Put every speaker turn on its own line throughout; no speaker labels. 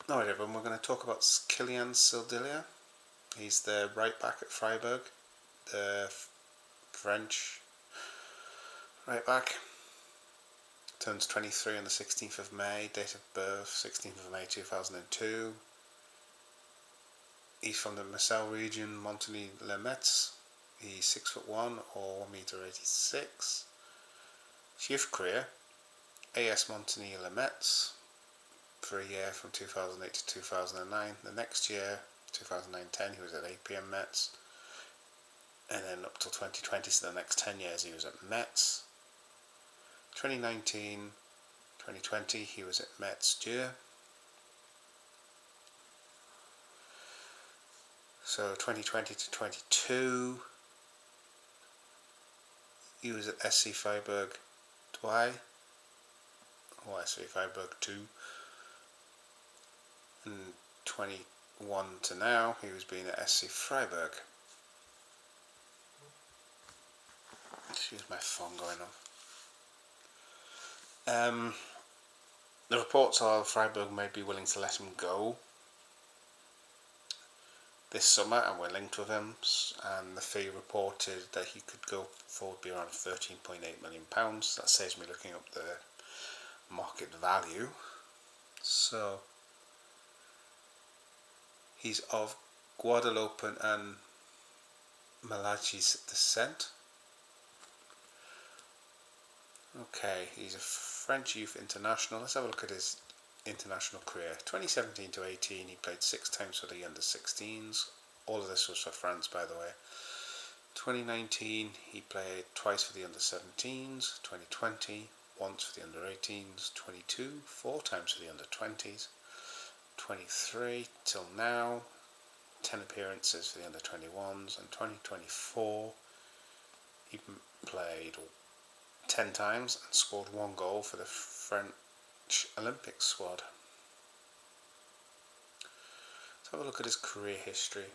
Alright everyone, we're going to talk about Kiliann Sildillia. He's the right back at Freiburg, the French right back. Turns 23 on the 16th of May, date of birth 16th of May 2002. He's from the Moselle region, Montigny-le-Metz. He's 6'1" or 1m86. His youth career, AS Montigny-le-Metz, for a year from 2008 to 2009. The next year, 2009-10, he was at APM Metz, and then up till 2020, so the next 10 years he was at Metz. 2019-2020 he was at Metz Dieu. So 2020 to 22 he was at SC Freiburg Douai, or SC Freiburg 2. And 21 to now he was being at SC Freiburg. Excuse my phone going off. The reports are Freiburg may be willing to let him go this summer, and we're linked with him, and the fee reported that he could go forward be around £13.8 million. That saves me looking up the market value. So he's of Guadeloupean and Malagasy descent. Okay, he's a French youth international. Let's have a look at his international career. 2017 to 18, he played 6 times for the under-16s. All of this was for France, by the way. 2019, he played twice for the under-17s. 2020, once for the under-18s. 22, 4 times for the under-20s. 23 till now, 10 appearances for the under-21s. And 2024, he played 10 times and scored 1 goal for the French Olympic squad. Let's have a look at his career history.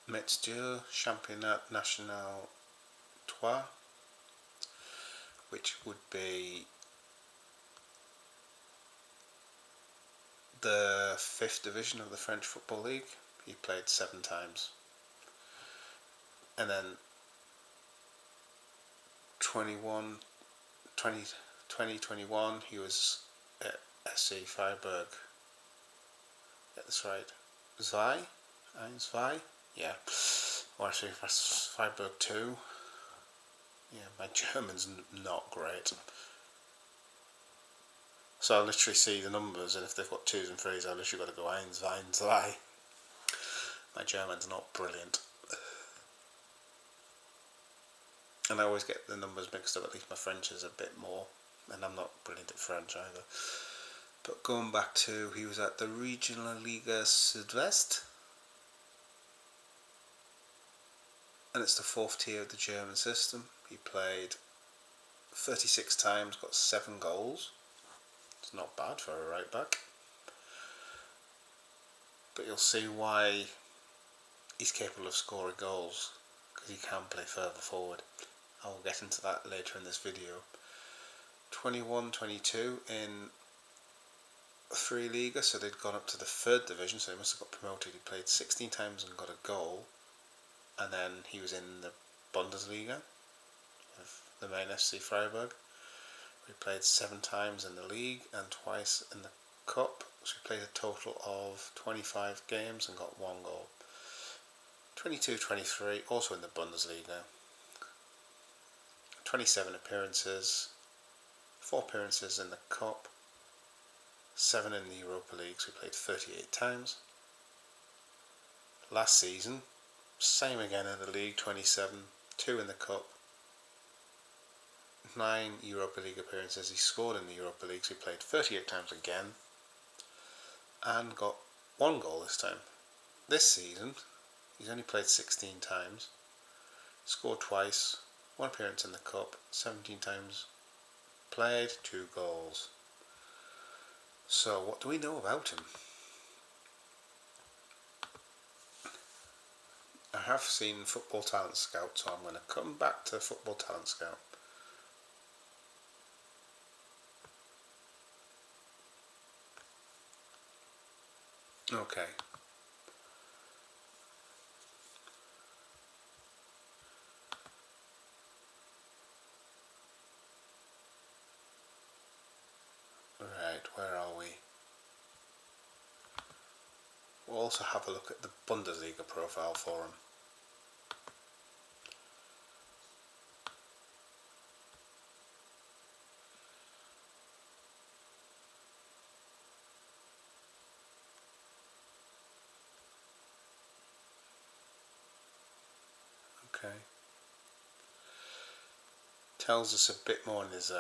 Metz Dieu, Championnat National 3, which would be the 5th division of the French Football League. He played 7 times. And then 2021 he was at SC Freiburg. Get this right. Zwei? Yeah. Or SC Freiburg 2. Yeah, my German's not great. So I literally see the numbers, and if they've got 2s and 3s, I've literally got to go 1, 2, 2. My German's not brilliant. And I always get the numbers mixed up. At least my French is a bit more, and I'm not brilliant at French either. But going back to, he was at the Regional Liga Südwest, and it's the 4th tier of the German system. He played 36 times, got 7 goals. It's not bad for a right back. But you'll see why he's capable of scoring goals, because he can play further forward. I'll get into that later in this video. 21-22 in 3 Liga, so they'd gone up to the 3rd division, so he must have got promoted. He played 16 times and got a goal, and then he was in the Bundesliga of the main FC Freiburg. He played 7 times in the league and twice in the cup, so he played a total of 25 games and got 1 goal. 22-23, also in the Bundesliga. 27 appearances, 4 appearances in the Cup, 7 in the Europa League, so he played 38 times. Last season, same again in the League, 27, 2 in the Cup, 9 Europa League appearances. He scored in the Europa League, so he played 38 times again, and got 1 goal this time. This season, he's only played 16 times, scored twice, 1 appearance in the Cup, 17 times played, 2 goals. So what do we know about him? I have seen Football Talent Scout, so I'm going to come back to Football Talent Scout. Okay. Right, where are we? We'll also have a look at the Bundesliga profile for him. Okay. Tells us a bit more in his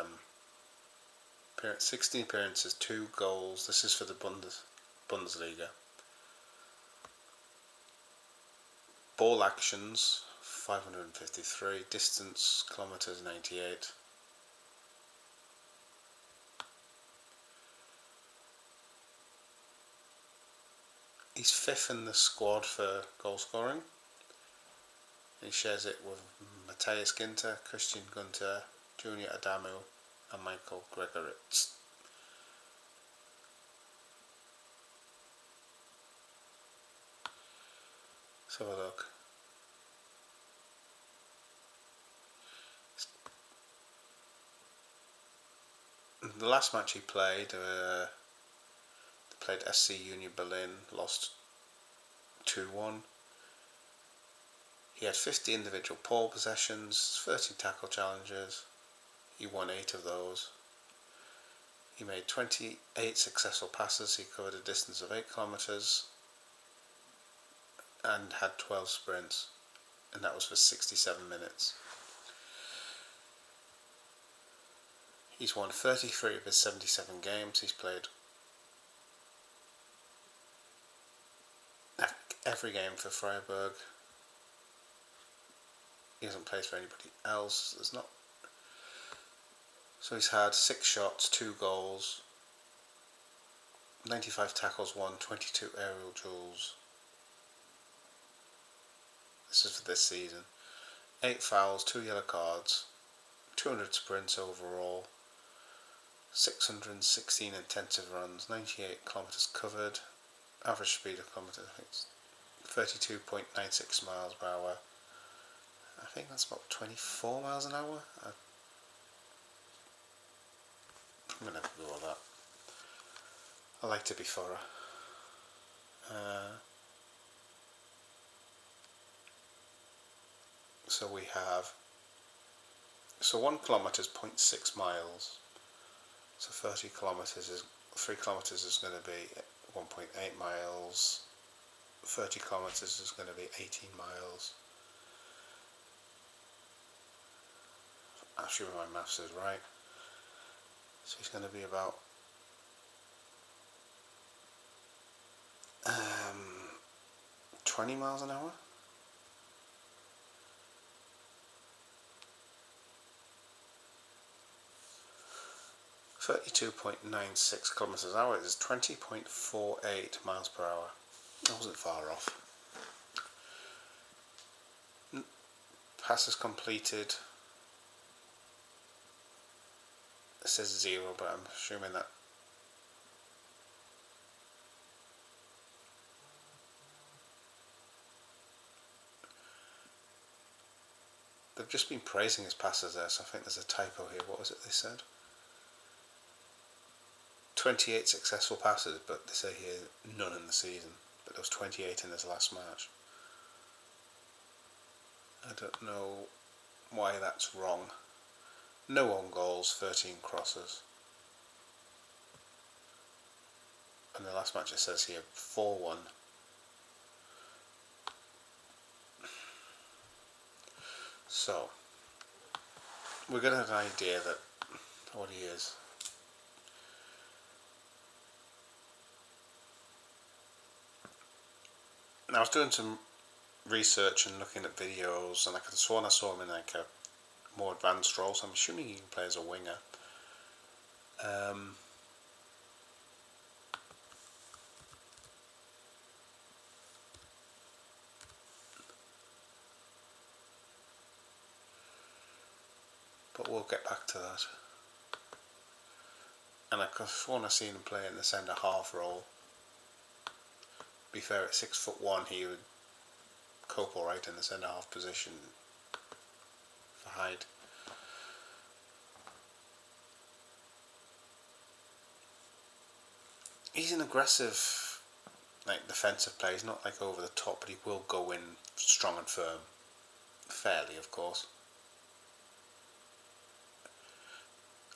16 appearances, 2 goals. This is for the Bundesliga. Ball actions 553, distance kilometers 98. He's 5th in the squad for goal scoring. He shares it with Matthias Ginter, Christian Gunter, Junior Adamu and Michael Gregoritz. Let's have a look. The last match he played, they played SC Union Berlin, lost 2-1. He had 50 individual ball possessions, 13 tackle challenges. He won 8 of those. He made 28 successful passes. He covered a distance of 8 kilometres and had 12 sprints, and that was for 67 minutes. He's won 33 of his 77 games. He's played every game for Freiburg. He hasn't played for anybody else. So he's had 6 shots, 2 goals, 95 tackles won, 22 aerial duels. This is for this season. 8 fouls, 2 yellow cards, 200 sprints overall, 616 intensive runs, 98 kilometres covered, average speed of kilometres, I think it's 32.96 miles per hour. I think that's about 24 miles an hour. I'm going to have to go with that. I like to be thorough. So we have, 1 kilometre is 0.6 miles. So 3 kilometres is going to be 1.8 miles. 30 kilometres is going to be 18 miles. Actually, my maths is right. So it's going to be about 20 miles an hour. (32.96 kilometers an hour) is 20.48 miles per hour. I wasn't far off. Passes completed. It says 0, but I'm assuming that they've just been praising his passes there, so I think there's a typo here. What was it they said? 28 successful passes, but they say here none in the season. But there was 28 in his last match. I don't know why that's wrong. No own goals, 13 crosses. And the last match it says here 4-1. So, we're going to have an idea that what he is. Now, I was doing some research and looking at videos, and I could have sworn I saw him in like a more advanced role, so I'm assuming he can play as a winger. But we'll get back to that. And I could have sworn I seen him play in the centre half role. be fair, at 6'1", he would cope alright in the centre half position for height. He's an aggressive, defensive player. He's not over the top, but he will go in strong and firm, fairly, of course.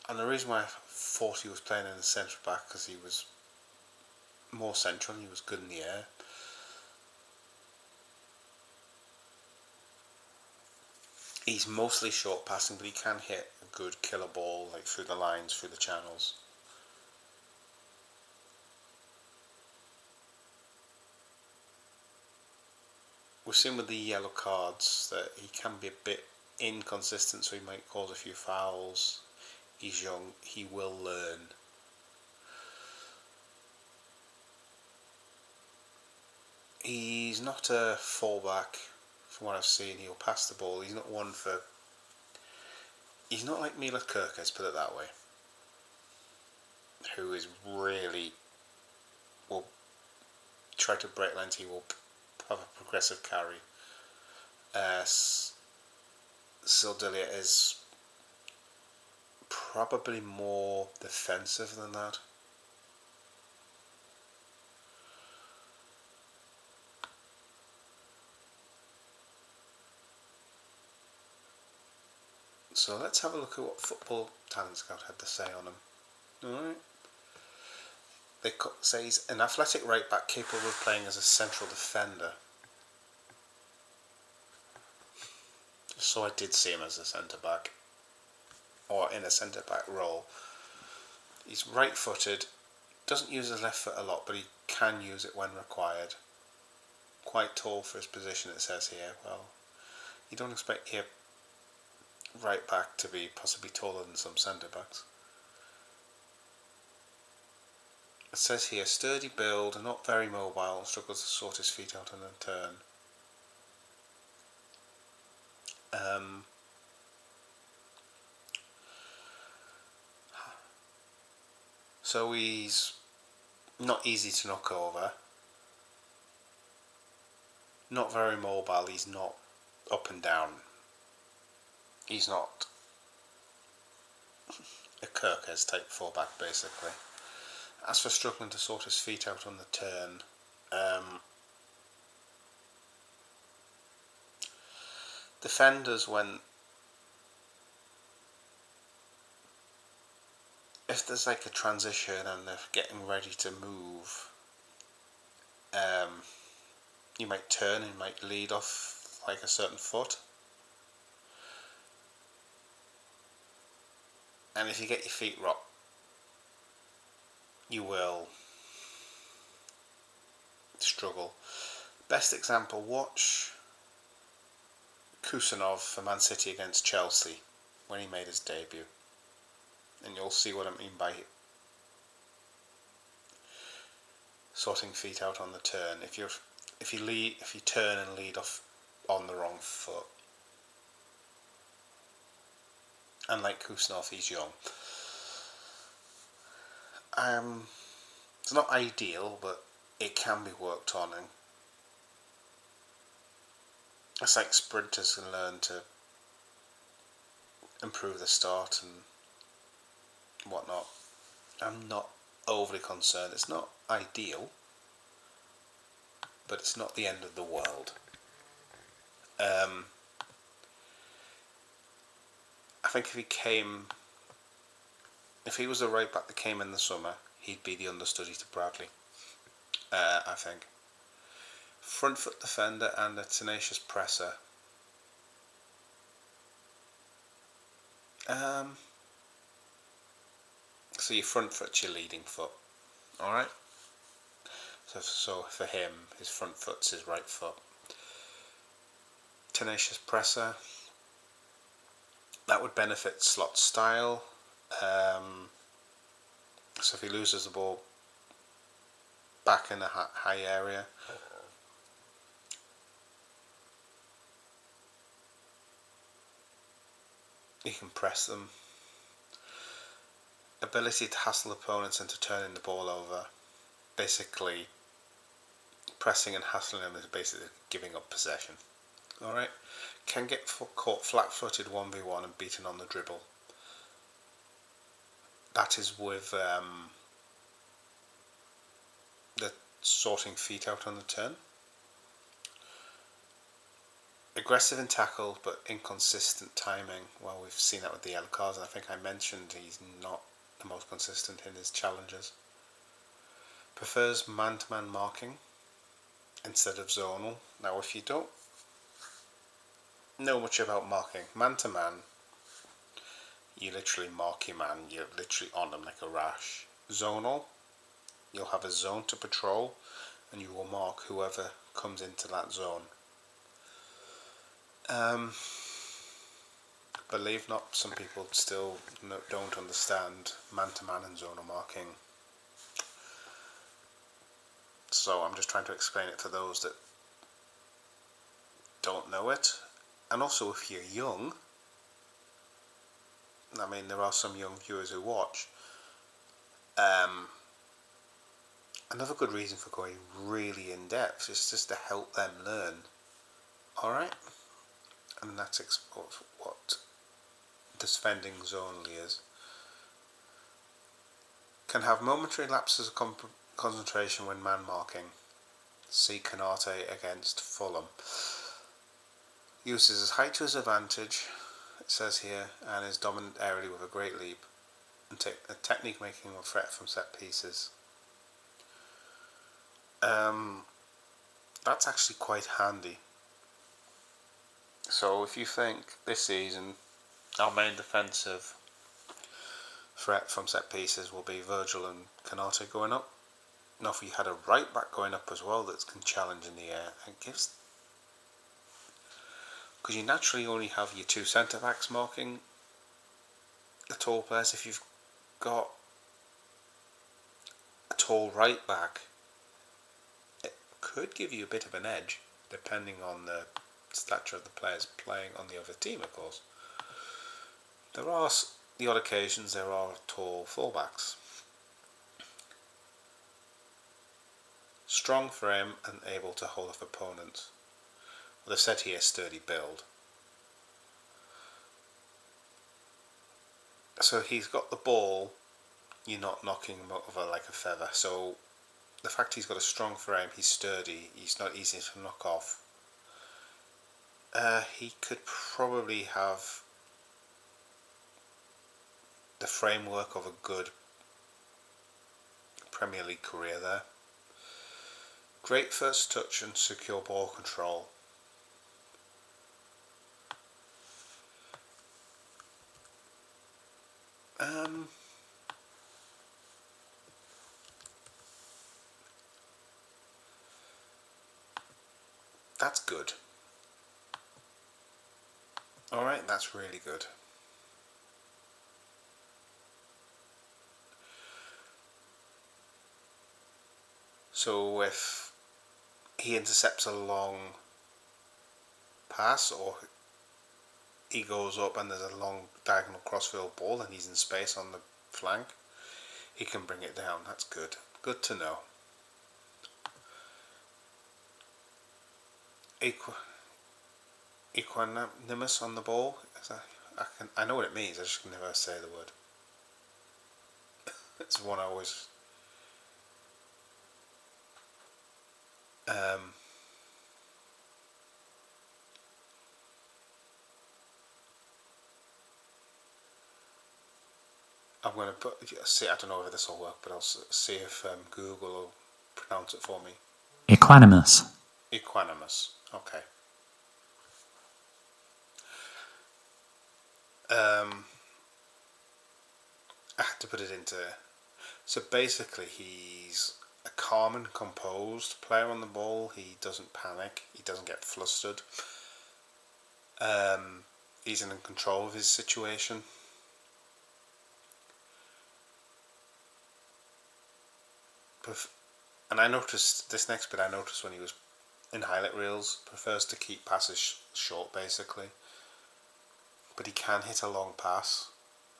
And the reason why I thought he was playing in the centre back, because he was more central and he was good in the air. He's mostly short passing, but he can hit a good killer ball through the lines, through the channels. We've seen with the yellow cards that he can be a bit inconsistent, so he might cause a few fouls. He's young, he will learn. He's not a fullback, from what I've seen. He'll pass the ball. He's not one for... He's not like Mila Kirkes, put it that way, who is really... will try to break lines. He will have a progressive carry. Sildillia is probably more defensive than that. So let's have a look at what Football Talent Scout had to say on him. Alright. They say he's an athletic right back capable of playing as a central defender. So I did see him as a centre back, or in a centre back role. He's right footed, doesn't use his left foot a lot, but he can use it when required. Quite tall for his position, it says here. Well, you don't expect your right back to be possibly taller than some centre backs. It says here, sturdy build, not very mobile, struggles to sort his feet out on a turn. So he's not easy to knock over, not very mobile, he's not up and down, he's not a Kirkes type fullback basically. As for struggling to sort his feet out on the turn, defenders, if there's a transition and they're getting ready to move, you might turn and might lead off a certain foot, and if you get your feet rocked, you will struggle. Best example, watch Kusanov for Man City against Chelsea when he made his debut, and you'll see what I mean by sorting feet out on the turn. If you turn and lead off on the wrong foot, and like Kusanov, he's young. It's not ideal, but it can be worked on, and it's like sprinters can learn to improve the start and whatnot. I'm not overly concerned. It's not ideal, but it's not the end of the world. I think if he was the right back that came in the summer, he'd be the understudy to Bradley. I think. Front foot defender and a tenacious presser. So your front foot's your leading foot. Alright? So for him, his front foot's his right foot. Tenacious presser. That would benefit slot style. So if he loses the ball back in a high area, he can press them. Ability to hassle opponents and to turn the ball over. Basically, pressing and hassling him is basically giving up possession. Alright? Can get caught flat-footed 1v1 and beaten on the dribble. That is with the sorting feet out on the turn. Aggressive in tackle but inconsistent timing. Well, we've seen that with the yellow cards, and I think I mentioned he's not the most consistent in his challenges. Prefers man-to-man marking instead of zonal. Now, if you don't know much about marking, man-to-man, you literally mark your man, you're literally on them like a rash. Zonal, you'll have a zone to patrol and you will mark whoever comes into that zone. Believe not, some people still don't understand man-to-man and zonal marking. So I'm just trying to explain it for those that don't know it. And also, if you're young, I mean, there are some young viewers who watch. Another good reason for going really in depth is just to help them learn. Alright? And that's what defending zonally is. Can have momentary lapses of concentration when man marking. See Canate against Fulham. Uses his height to his advantage, it says here, and is dominant aerially with a great leap, and a technique making a threat from set pieces. That's actually quite handy. So if you think this season our main defensive threat from set pieces will be Virgil and Canate going up, now if we had a right back going up as well that can challenge in the air, it gives, because you naturally only have your two centre backs marking the tall players. If you've got a tall right back, it could give you a bit of an edge depending on the stature of the players playing on the other team, of course. There are the odd occasions there are tall fullbacks. Strong frame and able to hold off opponents. Well, they've said here sturdy build. So he's got the ball, you're not knocking him over like a feather. So the fact he's got a strong frame, he's sturdy, he's not easy to knock off. He could probably have the framework of a good Premier League career there. Great first touch and secure ball control. That's good. Alright, that's really good. So if he intercepts a long pass, or he goes up and there's a long diagonal crossfield ball and he's in space on the flank, he can bring it down. That's good. Good to know. Equanimous on the ball. I know what it means, I just can never say the word. It's one I always... I'm going to see, I don't know if this will work, but I'll see if Google will pronounce it for me.
Equanimous.
Equanimous, okay. I had to put it into... So basically he's a calm and composed player on the ball. He doesn't panic, he doesn't get flustered. He's in control of his situation. And I noticed, this next bit I noticed when he was in highlight reels, prefers to keep passes short basically. But he can hit a long pass.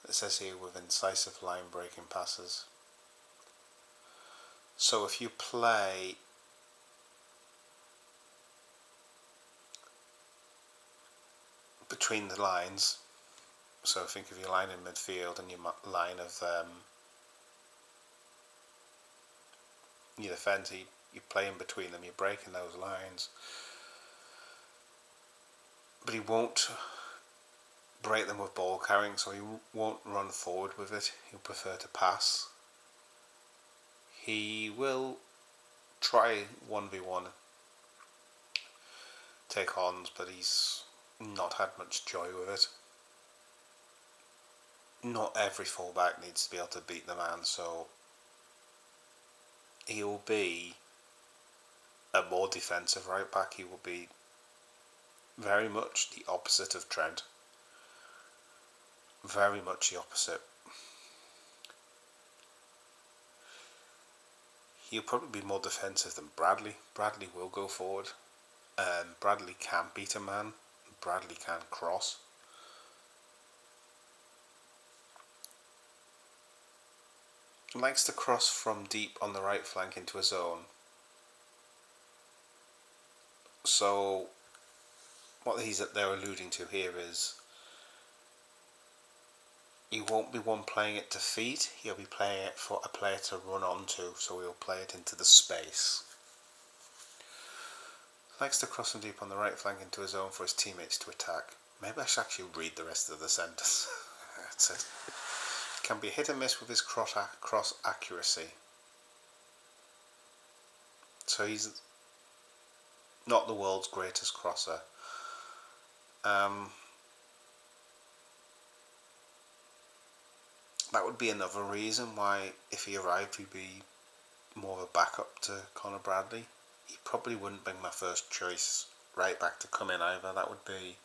It says here with incisive line breaking passes. So if you play between the lines. So think of your line in midfield and your line of your defence. You play in between them. You're breaking those lines. But he won't break them with ball carrying, so he won't run forward with it. He'll prefer to pass. He will try 1v1 take-ons, but he's not had much joy with it. Not every fullback needs to be able to beat the man, so he will be a more defensive right back. He will be very much the opposite of Trent. Very much the opposite. He'll probably be more defensive than Bradley. Bradley will go forward. Bradley can beat a man. Bradley can cross. He likes to cross from deep on the right flank into a zone. So what they're alluding to here is he won't be one playing it to feet, he'll be playing it for a player to run onto, so he'll play it into the space. Likes to cross from deep on the right flank into a zone for his teammates to attack. Maybe I should actually read the rest of the sentence. That's it. Can be hit and miss with his cross accuracy. So he's not the world's greatest crosser. That would be another reason why, if he arrived, he'd be more of a backup to Conor Bradley. He probably wouldn't be my first choice right back to come in either. That would be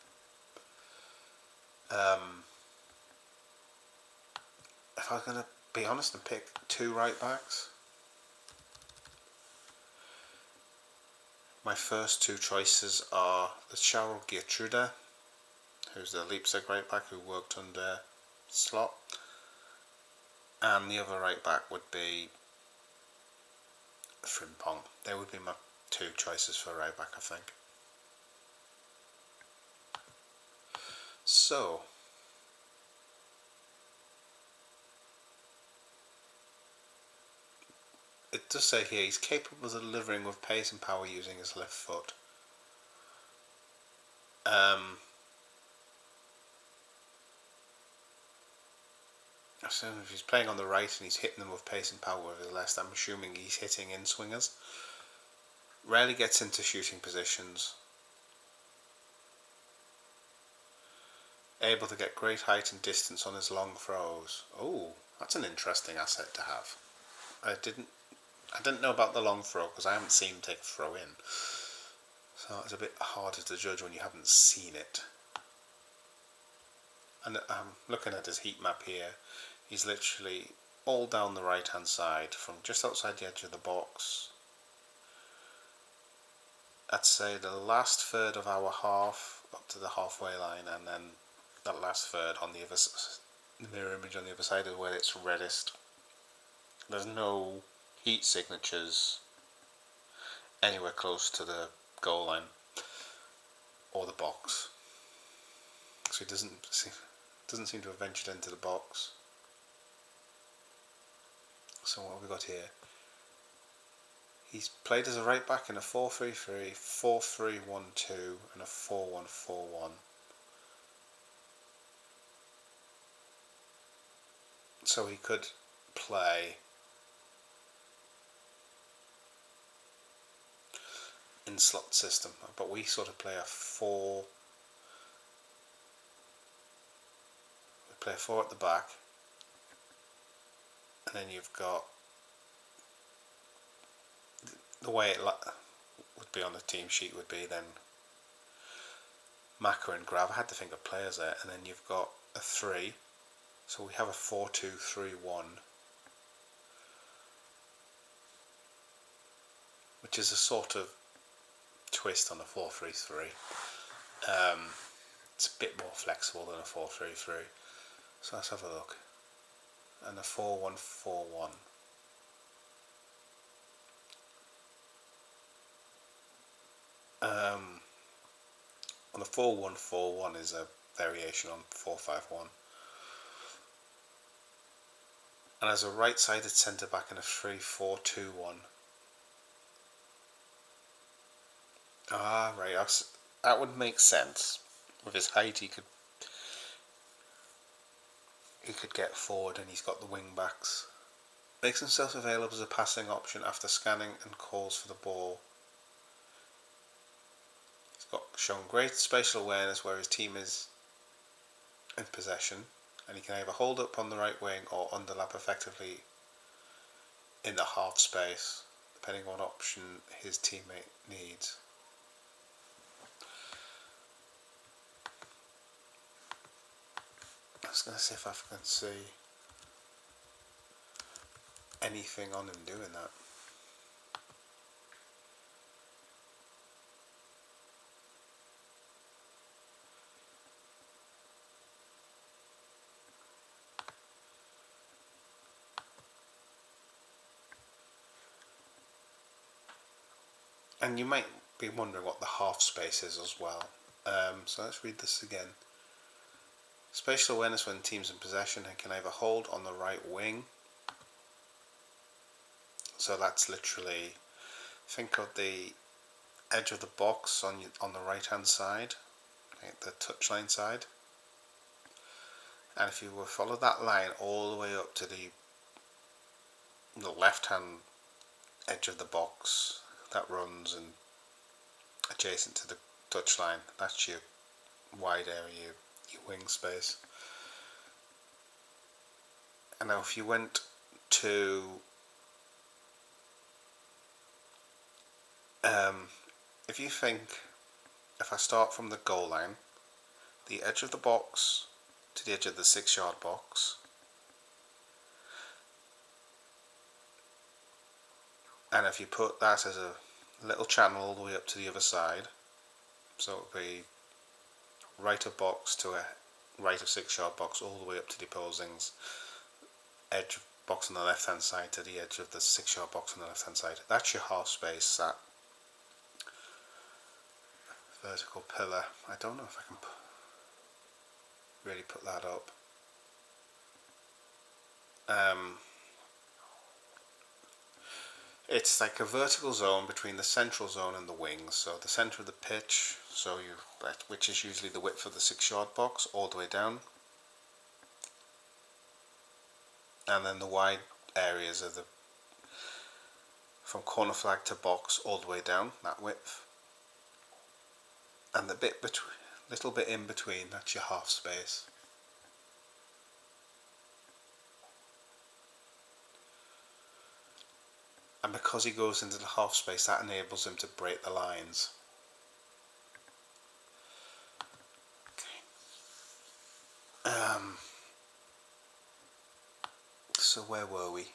if I was going to be honest and pick two right backs, my first two choices are the Charles Geertruida, who's the Leipzig right back who worked under Slot, and the other right back would be Frimpong. They would be my two choices for right back, I think. So, it does say here he's capable of delivering with pace and power using his left foot. So if he's playing on the right and he's hitting them with pace and power with his left, I'm assuming he's hitting in swingers. Rarely gets into shooting positions. Able to get great height and distance on his long throws. Oh, that's an interesting asset to have. I didn't know about the long throw because I haven't seen him take a throw in. So it's a bit harder to judge when you haven't seen it. And I'm looking at his heat map here. He's literally all down the right hand side from just outside the edge of the box. I'd say the last third of our half up to the halfway line, and then that last third on the other mirror image on the other side is where it's reddest. There's no heat signatures anywhere close to the goal line or the box, so he doesn't seem to have ventured into the box. So what have we got here? He's played as a right back in a 4-3-3, 4-3-1-2 and a 4-1-4-1. So he could play in slot system, but we sort of play a 4. We play a 4 at the back, and then you've got the way it would be on the team sheet would be then Maka and Grav. I had to think of players there, and then you've got a 3. So we have a 4-2-3-1, which is a sort of twist on a 4-3-3. It's a bit more flexible than a 4-3-3. So let's have a look. And a 4-1-4-1. On the 4-1-4-1 is a variation on 4-5-1. And as a right-sided centre-back in a 3-4-2-1. Ah, right, that would make sense. With his height, he could get forward, and he's got the wing backs. Makes himself available as a passing option after scanning and calls for the ball. He's got shown great spatial awareness where his team is in possession, and he can either hold up on the right wing or underlap effectively in the half space, depending on what option his teammate needs. I was going to see if I can see anything on him doing that. And you might be wondering what the half space is as well. So let's read this again. Spatial awareness when teams in possession and can either hold on the right wing. So that's literally, think of the edge of the box on the right hand side, okay, the touchline side. And if you will follow that line all the way up to the left hand edge of the box that runs and adjacent to the touchline, that's your wide area, your wing space. And now if you went to if you think, if I start from the goal line, the edge of the box to the edge of the 6-yard box, and if you put that as a little channel all the way up to the other side, so it would be right of box to a right of 6-yard box all the way up to the opposing's edge of box on the left hand side to the edge of the 6-yard box on the left hand side. That's your half space, that vertical pillar. I don't know if I can really put that up. It's like a vertical zone between the central zone and the wings. So the centre of the pitch, which is usually the width of the 6-yard box, all the way down, and then the wide areas are from corner flag to box all the way down, that width, and the little bit in between, that's your half space. And because he goes into the half space, that enables him to break the lines. Okay. So where were we?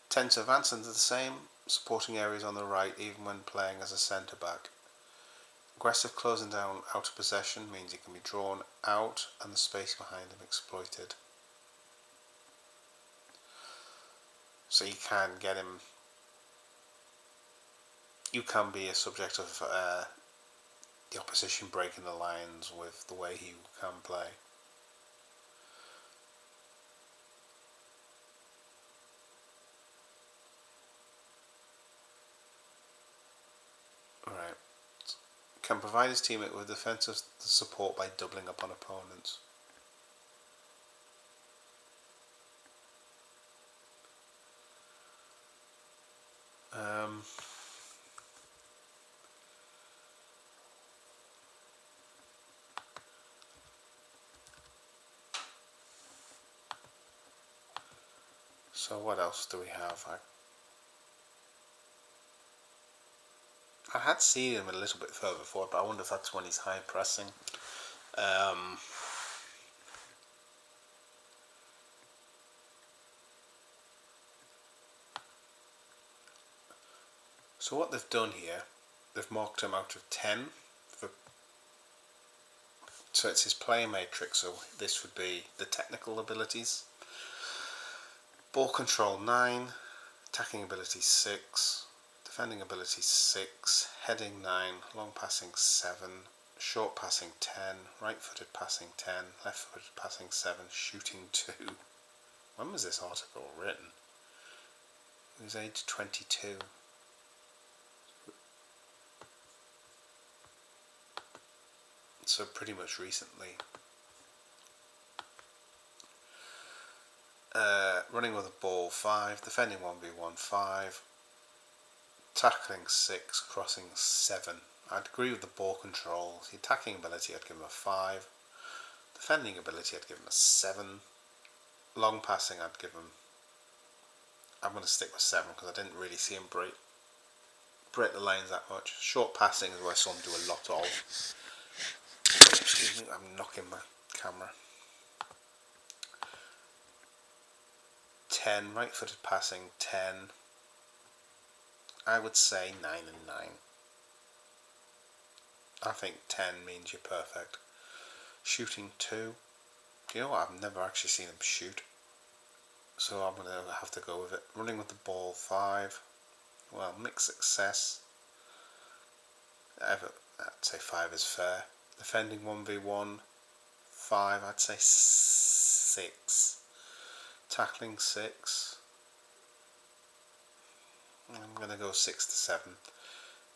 Tend to advance into the same supporting areas on the right, even when playing as a centre back. Aggressive closing down out of possession means he can be drawn out and the space behind him exploited. So you can get him. You can be a subject of the opposition breaking the lines with the way he can play. Alright. Can provide his teammate with defensive support by doubling up on opponents. So what else do we have? I had seen him a little bit further forward, but I wonder if that's when he's high pressing. So what they've done here, they've marked him out of 10. So it's his play matrix, so this would be the technical abilities. Ball control 9, attacking ability 6, Defending ability 6, heading 9, long passing 7, short passing 10, right-footed passing 10, left-footed passing 7, shooting 2. When was this article written? He was aged 22. So pretty much recently. Running with the ball 5, defending 1v1 5, tackling 6, crossing 7. I'd agree with the ball control. The attacking ability I'd give him a 5, defending ability I'd give him a 7, long passing I'd give him, I'm going to stick with 7 because I didn't really see him break the lines that much. Short passing is what I saw him do a lot of. Excuse me, I'm knocking my camera. 10, right-footed passing 10, I would say 9 and 9. I think 10 means you're perfect. Shooting 2, you know what, I've never actually seen him shoot, so I'm going to have to go with it. Running with the ball 5, well, mixed success, I'd say 5 is fair. Defending 1v1 5, I'd say 6. Tackling 6, I'm going to go 6 to 7.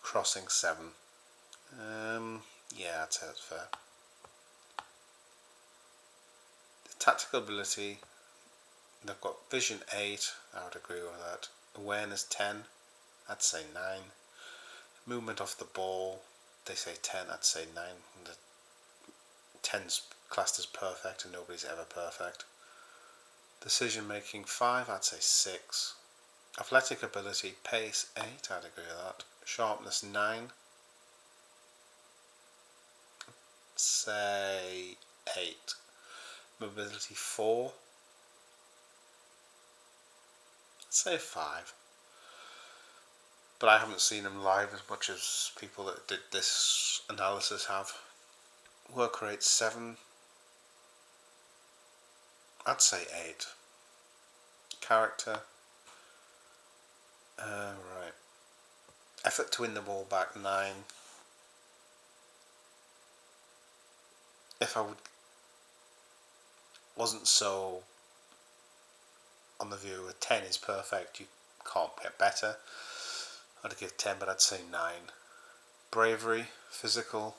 Crossing 7, yeah, I'd say that's fair. The tactical ability, they've got vision 8, I would agree with that. Awareness 10, I'd say 9. Movement off the ball, they say 10, I'd say 9. The 10's classed as perfect and nobody's ever perfect. Decision making 5, I'd say 6. Athletic ability, pace 8, I'd agree with that. Sharpness 9, say 8. Mobility 4, I'd say 5. But I haven't seen him live as much as people that did this analysis have. Work rate 7, I'd say 8. Character, right. Effort to win the ball back 9. If I wasn't so on the view a 10 is perfect, you can't get better, I'd give 10, but I'd say 9. Bravery, physical,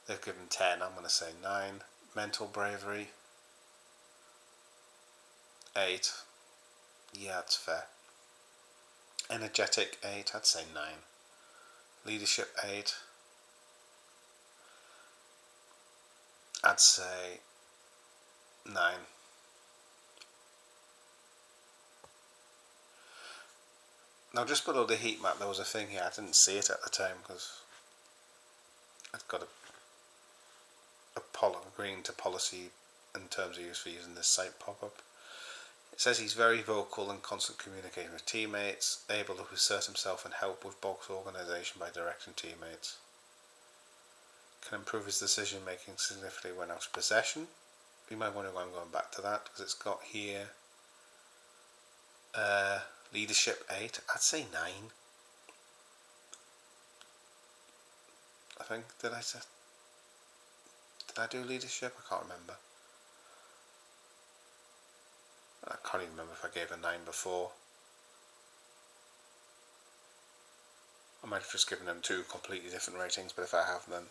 they've given 10, I'm going to say 9. Mental bravery 8, yeah, that's fair. Energetic 8, I'd say 9. Leadership 8, I'd say 9. Now just below the heat map there was a thing here, I didn't see it at the time because I've got agreeing to policy in terms of use for using this site pop-up. It says he's very vocal and constant communicating with teammates, able to assert himself and help with box organisation by directing teammates. Can improve his decision making significantly when out of possession. You might wonder why I'm going back to that because it's got here leadership 8, I'd say 9. I think, did I do leadership? I can't remember. I can't even remember if I gave a 9 before. I might have just given them 2 completely different ratings, but if I have then.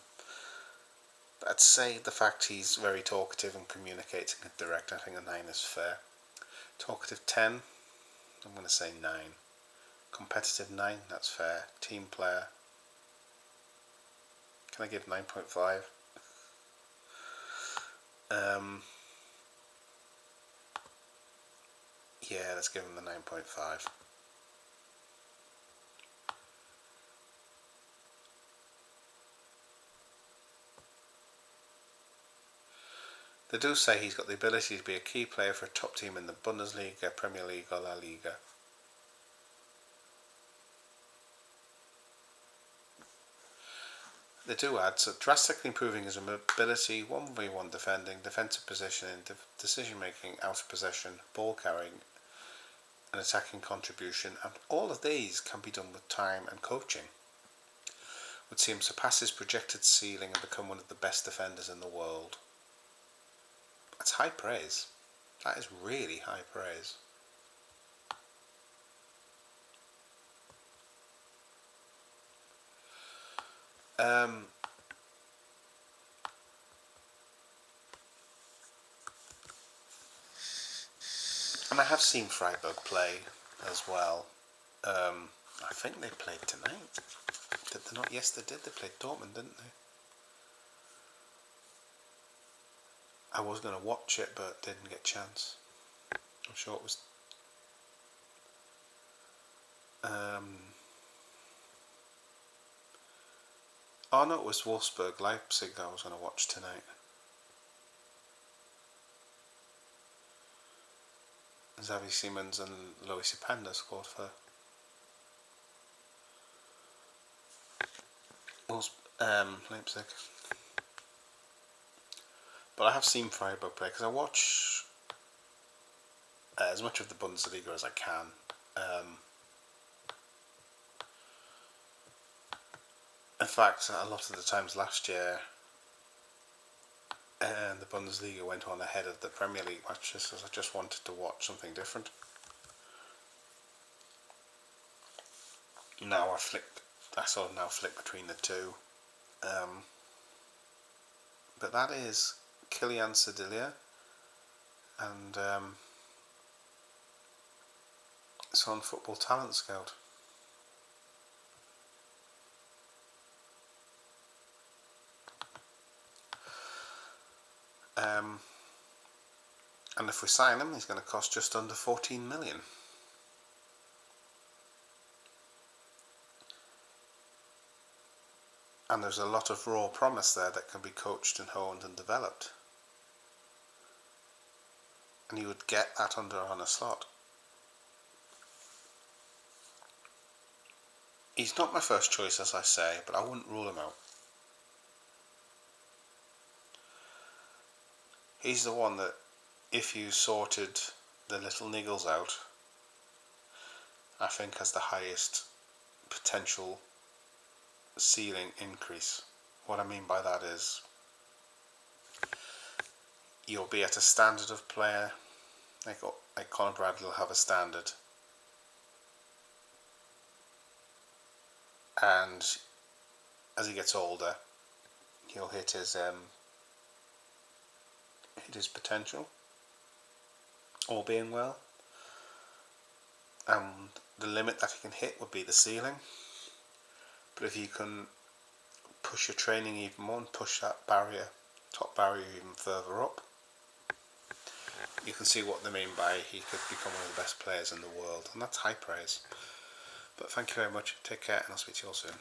But I'd say the fact he's very talkative and communicating and direct, I think a 9 is fair. Talkative 10, I'm going to say 9. Competitive 9, that's fair. Team player, can I give 9.5? Yeah, let's give him the 9.5. They do say he's got the ability to be a key player for a top team in the Bundesliga, Premier League or La Liga. They do add, so drastically improving his mobility, 1v1 defending, defensive positioning, decision making, out of possession, ball carrying, an attacking contribution, and all of these can be done with time and coaching. Would see him surpass his projected ceiling and become one of the best defenders in the world. That's high praise. That is really high praise. And I have seen Freiburg play as well. I think they played tonight. Did they not? Yes, they did. They played Dortmund, didn't they? I was going to watch it, but didn't get a chance. I'm sure it was... oh no, it was Wolfsburg, Leipzig I was going to watch tonight. Xavi Simons and Lois Openda scored for Leipzig. But I have seen Freiburg play because I watch as much of the Bundesliga as I can. In fact, a lot of the times last year, the Bundesliga went on ahead of the Premier League matches because I just wanted to watch something different. Now I sort of now flick between the two. But that is Kiliann Sildillia, and it's on Football Talent Scout. And if we sign him, he's going to cost just under 14 million. And there's a lot of raw promise there that can be coached and honed and developed. And you would get that under on a slot. He's not my first choice, as I say, but I wouldn't rule him out. He's the one that, if you sorted the little niggles out, I think has the highest potential ceiling increase. What I mean by that is you'll be at a standard of player, like Conor Bradley will have a standard, and as he gets older he'll hit his potential, all being well, and the limit that he can hit would be the ceiling. But if you can push your training even more and push that top barrier even further up, you can see what they mean by he could become one of the best players in the world, and that's high praise. But thank you very much, take care, and I'll speak to you all soon.